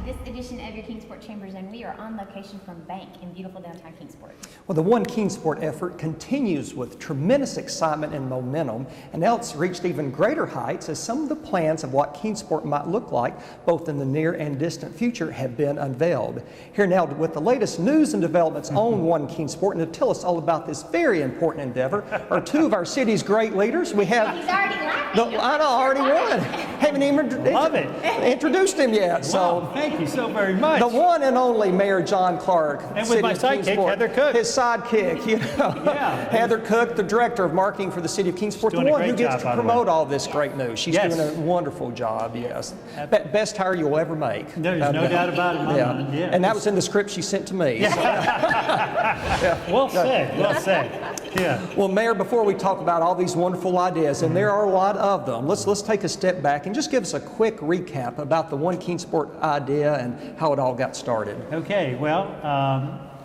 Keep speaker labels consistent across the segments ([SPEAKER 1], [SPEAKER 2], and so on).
[SPEAKER 1] this edition of your Kingsport Chambers, and we are on location from Banq in beautiful downtown Kingsport.
[SPEAKER 2] Well, the One Kingsport effort continues with tremendous excitement and momentum, and now it's reached even greater heights as some of the plans of what Kingsport might look like, both in the near and distant future, have been unveiled. Here now with the latest news and developments on One Kingsport, and to tell us all about this very important endeavor are two of our city's great leaders. We have...
[SPEAKER 1] He's already laughing.
[SPEAKER 2] I know, already won. Haven't even introduced him yet. So
[SPEAKER 3] wow, thank you so very much.
[SPEAKER 2] The one and only Mayor John Clark.
[SPEAKER 3] And with my sidekick, Heather Cook.
[SPEAKER 2] His sidekick, you know.
[SPEAKER 3] Yeah.
[SPEAKER 2] Heather Cook, the Director of Marketing for the City of Kingsport, the one who gets to promote all this great news. She's doing a wonderful job, yes. Best hire you'll ever make.
[SPEAKER 3] There's no doubt about it.
[SPEAKER 2] Yeah. And that was in the script she sent to me.
[SPEAKER 3] Yeah. So. Well said, well said. Yeah.
[SPEAKER 2] Well, Mayor, before we talk about all these wonderful ideas, and there are a lot of them, let's take a step back and just give us a quick recap about the One Kingsport idea and how it all got started.
[SPEAKER 3] Okay, well,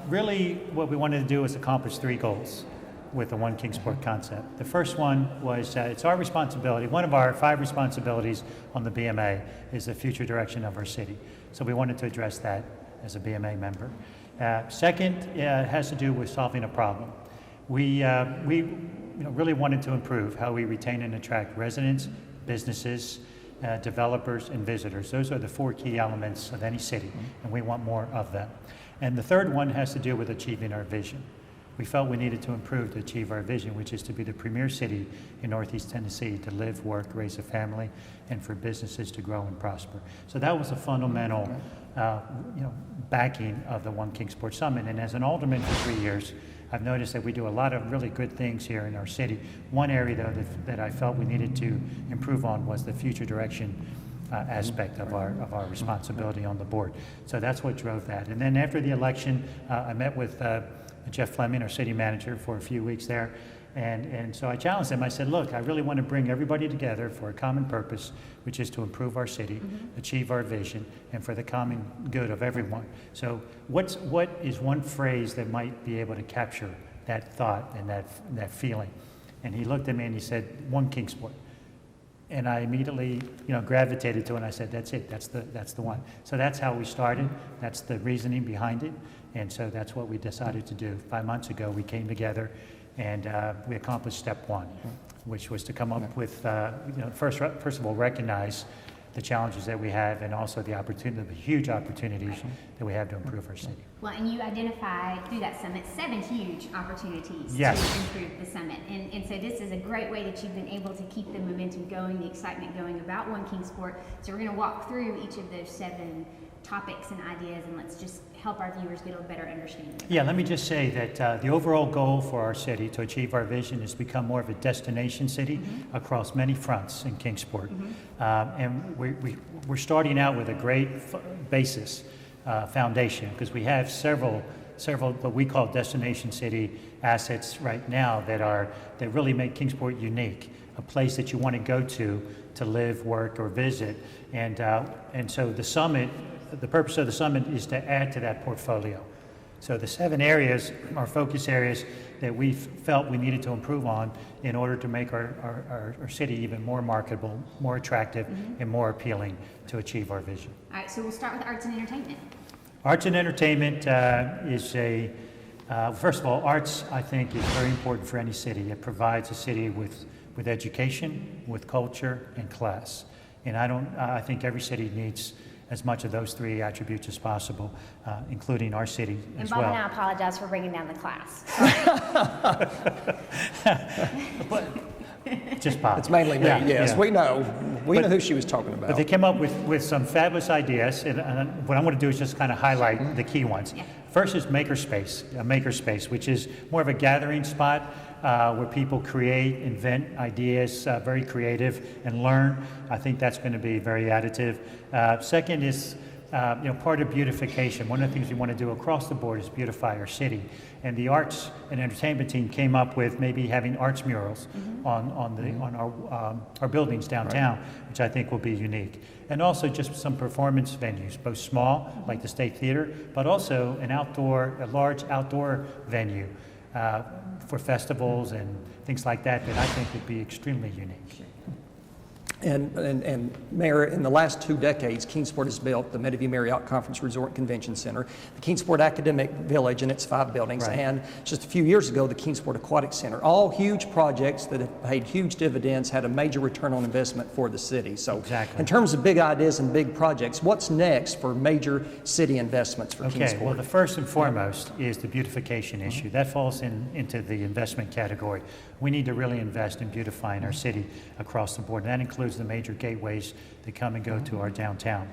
[SPEAKER 3] really what we wanted to do was accomplish three goals with the One Kingsport concept. The first one was it's our responsibility, one of our 5 responsibilities on the BMA is the future direction of our city. So we wanted to address that as a BMA member. Second, it has to do with solving a problem. We really wanted to improve how we retain and attract residents, businesses, developers, and visitors. Those are the 4 key elements of any city, and we want more of them. And the third one has to do with achieving our vision. We felt we needed to improve to achieve our vision, which is to be the premier city in Northeast Tennessee, to live, work, raise a family, and for businesses to grow and prosper. So that was a fundamental backing of the One Kingsport Summit. And as an alderman for 3 years, I've noticed that we do a lot of really good things here in our city. One area, though, that I felt we needed to improve on was the future direction aspect of our responsibility on the board. So that's what drove that. And then after the election, I met with Jeff Fleming, our city manager, for a few weeks there. And so I challenged him. I said, look, I really want to bring everybody together for a common purpose, which is to improve our city, achieve our vision, and for the common good of everyone. So what is one phrase that might be able to capture that thought and that feeling? And he looked at me and he said, One Kingsport. And I immediately, gravitated to it, and I said, that's it, that's the one. So that's how we started. That's the reasoning behind it. And so that's what we decided to do. 5 months ago, we came together and we accomplished step 1, which was to come up with, first of all, recognize the challenges that we have and also the huge opportunities that we have to improve our city.
[SPEAKER 1] Well, and you identify through that summit 7 huge opportunities to improve the summit. And so this is a great way that you've been able to keep the momentum going, the excitement going about One Kingsport. So we're going to walk through each of those 7 topics and ideas, and let's just help our viewers get a better understanding.
[SPEAKER 3] Yeah, let me just say that the overall goal for our city to achieve our vision is to become more of a destination city across many fronts in Kingsport. And we're starting out with a great basis, foundation, because we have several what we call destination city assets right now that really make Kingsport unique, a place that you want to go to live, work, or visit. And so the summit, the purpose of the summit is to add to that portfolio. So the 7 areas are focus areas that we felt we needed to improve on in order to make our city even more marketable, more attractive, and more appealing to achieve our vision.
[SPEAKER 1] All right, so we'll start with arts and entertainment.
[SPEAKER 3] Arts and entertainment is first of all, arts, I think, is very important for any city. It provides a city with education, with culture, and class. And I think every city needs as much of those 3 attributes as possible, including our city as well.
[SPEAKER 1] And Bob and I apologize for bringing down the class.
[SPEAKER 3] But just Bob.
[SPEAKER 2] It's mainly me, yes. We know who she was talking about.
[SPEAKER 3] But they came up with some fabulous ideas, and what I'm going to do is just kind of highlight the key ones. Yeah. First is makerspace, which is more of a gathering spot where people create, invent ideas, very creative, and learn. I think that's going to be very additive. Second is part of beautification. One of the things we want to do across the board is beautify our city. And the arts and entertainment team came up with maybe having arts murals on our buildings downtown, which I think will be unique. And also just some performance venues, both small, like the State Theater, but also a large outdoor venue for festivals and things like that I think would be extremely unique.
[SPEAKER 2] And Mayor, in the last 2 decades, Kingsport has built the Meadowview Marriott Conference Resort Convention Center, the Kingsport Academic Village and its 5 buildings,
[SPEAKER 3] Right.
[SPEAKER 2] and just a few years ago, the Kingsport Aquatic Center. All huge projects that have paid huge dividends, had a major return on investment for the city. So
[SPEAKER 3] Exactly.
[SPEAKER 2] in terms of big ideas and big projects, what's next for major city investments for
[SPEAKER 3] Okay,
[SPEAKER 2] Kingsport?
[SPEAKER 3] well, the first and foremost is the beautification issue. That falls into the investment category. We need to really invest in beautifying our city across the board, and that includes the major gateways that come and go to our downtown.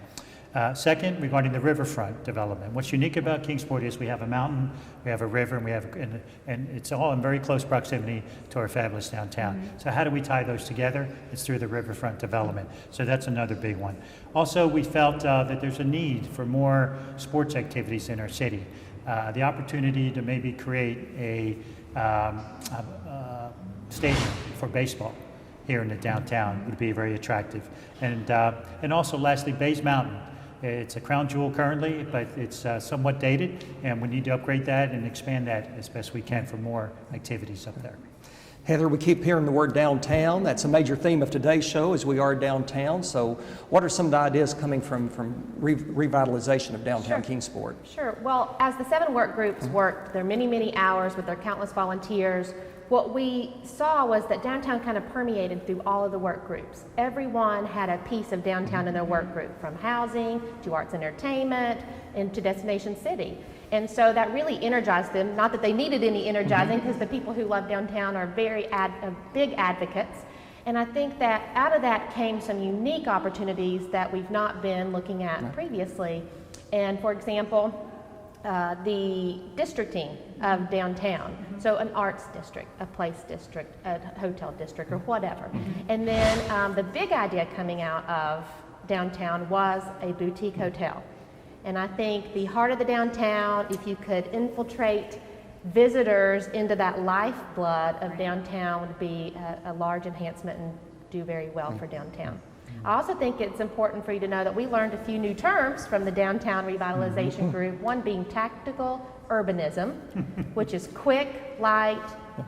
[SPEAKER 3] Second, regarding the riverfront development, what's unique about Kingsport is we have a mountain, we have a river, and it's all in very close proximity to our fabulous downtown. So how do we tie those together? It's through the riverfront development. So that's another big one. Also, we felt that there's a need for more sports activities in our city. The opportunity to maybe create a stadium for baseball here in the downtown would be very attractive. And also lastly, Bays Mountain. It's a crown jewel currently, but it's somewhat dated, and we need to upgrade that and expand that as best we can for more activities up there.
[SPEAKER 2] Heather, we keep hearing the word downtown. That's a major theme of today's show, as we are downtown. So what are some of the ideas coming from revitalization of downtown Kingsport?
[SPEAKER 4] Sure. Well, as the 7 work groups worked their many, many hours with their countless volunteers, what we saw was that downtown kind of permeated through all of the work groups. Everyone had a piece of downtown in their work group, from housing to arts and entertainment and to Destination City. And so that really energized them. Not that they needed any energizing, because the people who love downtown are very big advocates. And I think that out of that came some unique opportunities that we've not been looking at previously. And for example, the districting of downtown. So an arts district, a place district, a hotel district, or whatever. And then the big idea coming out of downtown was a boutique hotel. And I think the heart of the downtown, if you could infiltrate visitors into that lifeblood of downtown, would be a large enhancement and do very well for downtown. I also think it's important for you to know that we learned a few new terms from the Downtown Revitalization Group, one being tactical urbanism, which is quick, light,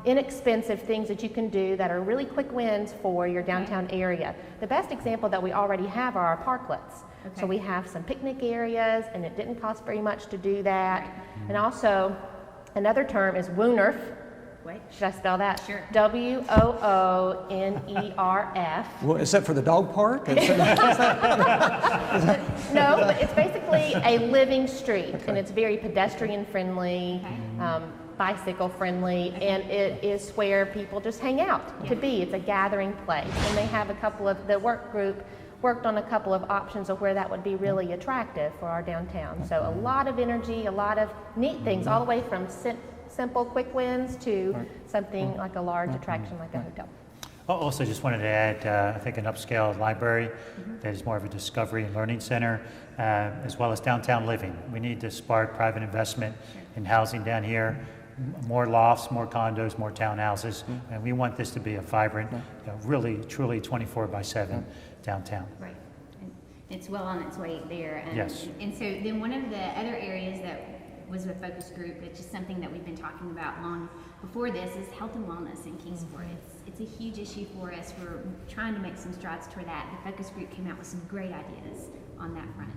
[SPEAKER 4] inexpensive things that you can do that are really quick wins for your downtown area. The best example that we already have are our parklets. So we have some picnic areas, and it didn't cost very much to do that. And also, another term is WOONERF.
[SPEAKER 1] Wait.
[SPEAKER 4] Should I spell that?
[SPEAKER 1] Sure.
[SPEAKER 4] WOONERF.
[SPEAKER 2] Well, is that for the dog park?
[SPEAKER 4] No, but it's basically a living street, and it's very pedestrian friendly, bicycle friendly, and it is where people just hang out to be. It's a gathering place, and they have a couple of, the work group worked on a couple of options of where that would be really attractive for our downtown. So a lot of energy, a lot of neat things, all the way from simple quick wins to something like a large attraction like a hotel.
[SPEAKER 3] I also just wanted to add, I think, an upscale library that is more of a discovery and learning center, as well as downtown living. We need to spark private investment in housing down here, more lofts, more condos, more townhouses, and we want this to be a vibrant, really, truly 24/7 downtown.
[SPEAKER 1] Right. And it's well on its way there.
[SPEAKER 3] Yes.
[SPEAKER 1] And so then one of the other areas that was a focus group, which is something that we've been talking about long before this, is health and wellness in Kingsport. It's a huge issue for us. We're trying to make some strides toward that. The focus group came out with some great ideas on that front.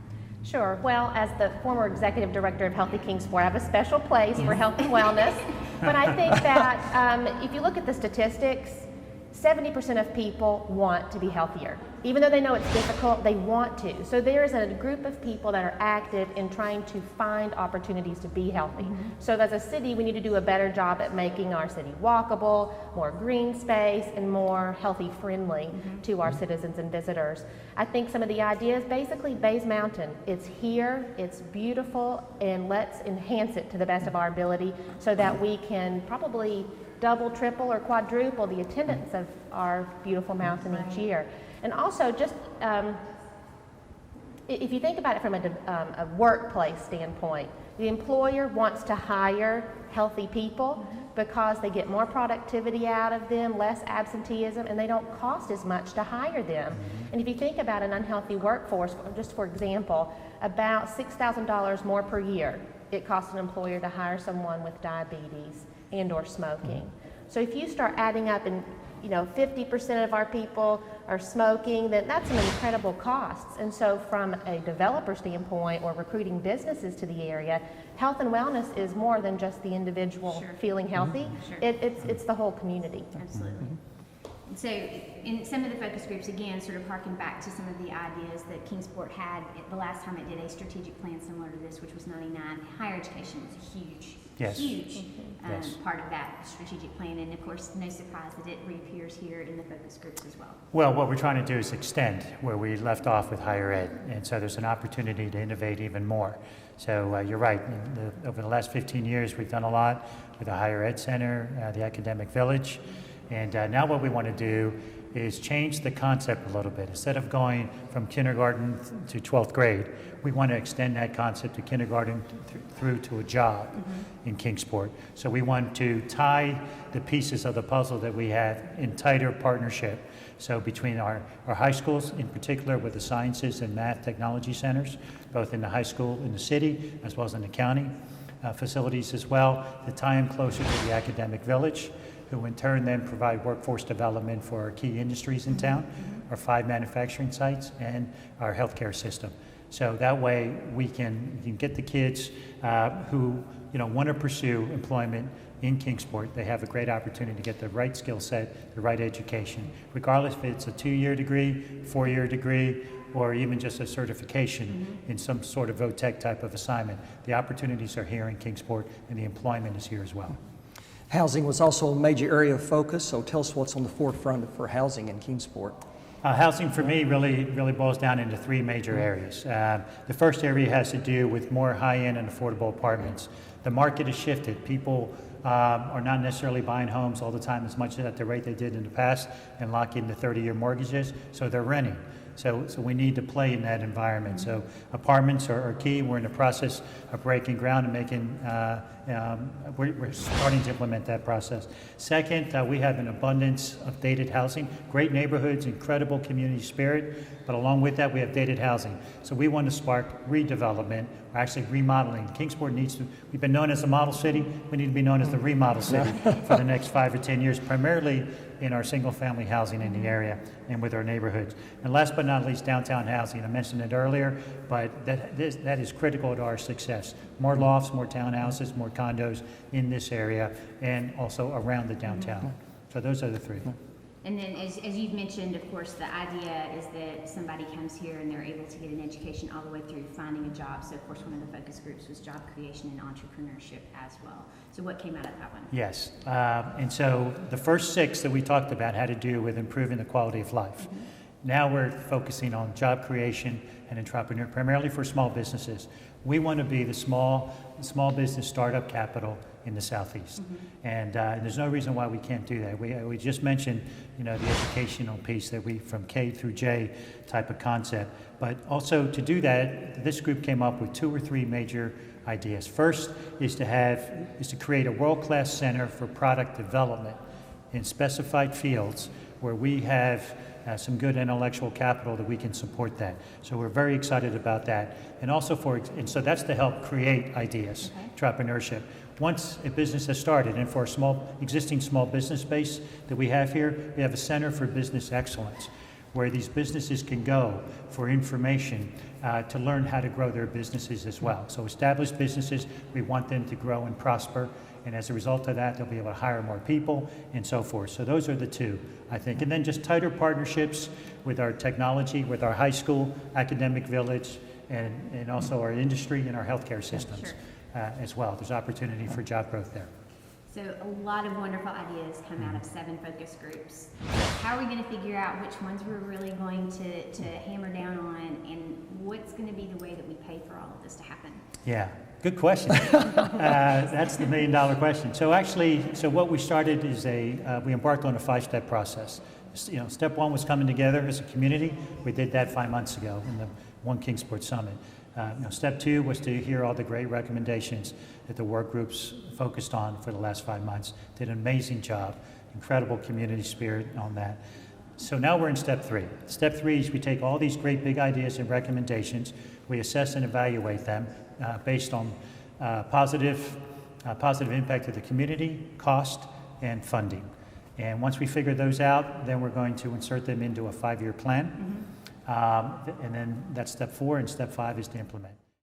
[SPEAKER 4] Sure. Well, as the former executive director of Healthy Kingsport, I have a special place for health and wellness. But I think that if you look at the statistics, 70% of people want to be healthier. Even though they know it's difficult, they want to. So there's a group of people that are active in trying to find opportunities to be healthy. So as a city, we need to do a better job at making our city walkable, more green space, and more healthy friendly to our citizens and visitors. I think some of the ideas, basically Bays Mountain, it's here, it's beautiful, and let's enhance it to the best of our ability so that we can probably double, triple, or quadruple the attendance of our beautiful mountain each year. And also, just if you think about it from a workplace standpoint, the employer wants to hire healthy people because they get more productivity out of them, less absenteeism, and they don't cost as much to hire them. And if you think about an unhealthy workforce, just for example, about $6,000 more per year it costs an employer to hire someone with diabetes and or smoking. So if you start adding up, and 50% of our people are smoking, then that's some incredible costs. And so from a developer standpoint or recruiting businesses to the area, health and wellness is more than just the individual
[SPEAKER 1] Sure.
[SPEAKER 4] feeling healthy.
[SPEAKER 1] Sure.
[SPEAKER 4] It's the whole community.
[SPEAKER 1] Absolutely. So in some of the focus groups, again, sort of harken back to some of the ideas that Kingsport had the last time it did a strategic plan similar to this, which was 99. Higher education is a huge,
[SPEAKER 3] Yes.
[SPEAKER 1] huge
[SPEAKER 3] Yes.
[SPEAKER 1] part of that strategic plan. And of course, no surprise that it reappears here in the focus groups as well.
[SPEAKER 3] Well, what we're trying to do is extend where we left off with higher ed, and so there's an opportunity to innovate even more. So you're right, over the last 15 years, we've done a lot with the Higher Ed Center, the Academic Village, and now what we want to do is change the concept a little bit. Instead of going from kindergarten to 12th grade, we want to extend that concept to kindergarten through to a job in Kingsport. So we want to tie the pieces of the puzzle that we have in tighter partnership. So between our high schools, in particular with the sciences and math technology centers, both in the high school in the city as well as in the county facilities as well, to tie them closer to the academic village, who in turn then provide workforce development for our key industries in town, our 5 manufacturing sites, and our healthcare system. So that way we can get the kids who want to pursue employment in Kingsport. They have a great opportunity to get the right skill set, the right education, regardless if it's a 2-year degree, 4-year degree, or even just a certification in some sort of VOTEC type of assignment. The opportunities are here in Kingsport, and the employment is here as well.
[SPEAKER 2] Housing was also a major area of focus, so tell us what's on the forefront for housing in Kingsport.
[SPEAKER 3] Housing for me really boils down into 3 major areas. The first area has to do with more high-end and affordable apartments. The market has shifted. People are not necessarily buying homes all the time as much at the rate they did in the past and lock in the 30-year mortgages, so they're renting. So we need to play in that environment. So apartments are key. We're in the process of breaking ground and making, we're starting to implement that process. Second, we have an abundance of dated housing, great neighborhoods, incredible community spirit, but along with that we have dated housing. So we want to spark redevelopment, or actually remodeling. Kingsport we've been known as a model city, we need to be known as the remodel city for the next 5 or 10 years, primarily in our single-family housing in the area and with our neighborhoods. And last but not least, downtown housing. I mentioned it earlier, but that is critical to our success. More lofts, more townhouses, more condos in this area, and also around the downtown. So those are the 3.
[SPEAKER 1] And then, as you've mentioned, of course, the idea is that somebody comes here and they're able to get an education all the way through finding a job. So, of course, one of the focus groups was job creation and entrepreneurship as well. So what came out of that one?
[SPEAKER 3] Yes. And so the first 6 that we talked about had to do with improving the quality of life. Now we're focusing on job creation and entrepreneur, primarily for small businesses. We want to be the small business startup capital in the Southeast. And there's no reason why we can't do that. We just mentioned, the educational piece that we, from K through J type of concept. But also to do that, this group came up with 2 or 3 major ideas. First is to create a world-class center for product development in specified fields where we have some good intellectual capital that we can support that. So we're very excited about that. And also so that's to help create ideas, entrepreneurship. Once a business has started, and for a existing small business base that we have here, we have a Center for Business Excellence, where these businesses can go for information to learn how to grow their businesses as well. So established businesses, we want them to grow and prosper, and as a result of that, they'll be able to hire more people and so forth. So those are the 2, I think. And then just tighter partnerships with our technology, with our high school, academic village, and also our industry and our healthcare systems as well. There's opportunity for job growth there.
[SPEAKER 1] So a lot of wonderful ideas come out of 7 focus groups. How are we going to figure out which ones we're really going to hammer down on, and what's going to be the way that we pay for all of this to happen?
[SPEAKER 3] Yeah, good question. That's the $1 million question. So what we started is we embarked on a 5-step process. Step 1 was coming together as a community. We did that 5 months ago in the One Kingsport Summit. Step 2 was to hear all the great recommendations that the work groups focused on for the last 5 months. Did an amazing job, incredible community spirit on that. So now we're in step 3. Step 3 is we take all these great big ideas and recommendations, we assess and evaluate them based on positive impact to the community, cost, and funding. And once we figure those out, then we're going to insert them into a 5-year plan. And then that's step 4, and step 5 is to implement.